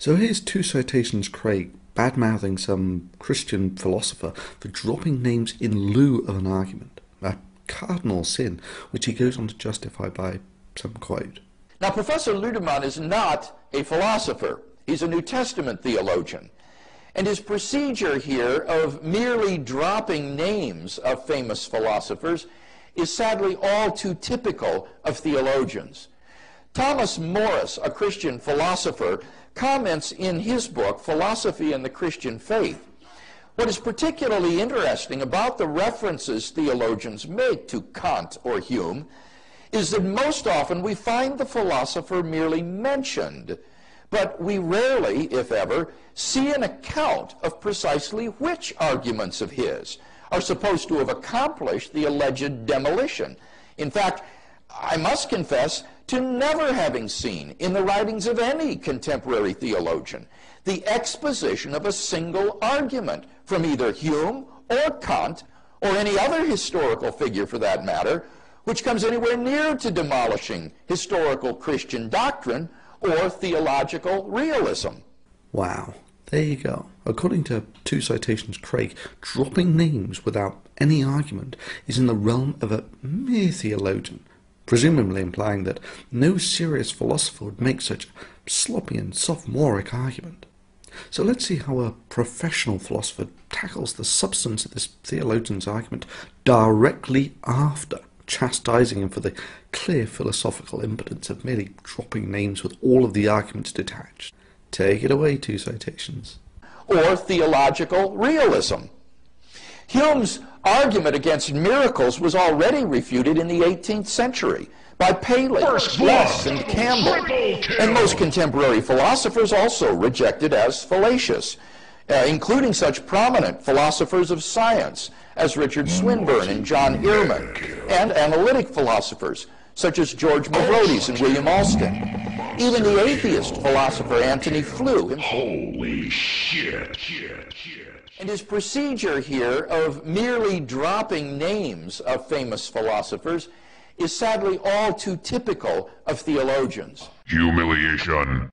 So here's two citations Craig bad-mouthing some Christian philosopher for dropping names in lieu of an argument, a cardinal sin, which he goes on to justify by some quote. Now, Professor Ludemann is not a philosopher. He's a New Testament theologian. And his procedure here of merely dropping names of famous philosophers is sadly all too typical of theologians. Thomas Morris, a Christian philosopher, comments in his book, Philosophy and the Christian Faith. What is particularly interesting about the references theologians make to Kant or Hume is that most often we find the philosopher merely mentioned, but we rarely, if ever, see an account of precisely which arguments of his are supposed to have accomplished the alleged demolition. In fact, I must confess to never having seen in the writings of any contemporary theologian the exposition of a single argument from either Hume or Kant or any other historical figure for that matter, which comes anywhere near to demolishing historical Christian doctrine or theological realism. Wow, there you go. According to two citations Craig, dropping names without any argument is in the realm of a mere theologian, presumably implying that no serious philosopher would make such a sloppy and sophomoric argument. So let's see how a professional philosopher tackles the substance of this theologian's argument directly after chastising him for the clear philosophical impotence of merely dropping names with all of the arguments detached. Take it away, two citations. Or theological realism. Hume's argument against miracles was already refuted in the 18th century by Paley, Less, and Campbell, and most contemporary philosophers also rejected as fallacious, including such prominent philosophers of science as Richard Swinburne and John Earman, and analytic philosophers such as George Mavrodes and William Alston. Even the atheist philosopher Antony Flew. Holy shit. And his procedure here of merely dropping names of famous philosophers is sadly all too typical of theologians. Humiliation.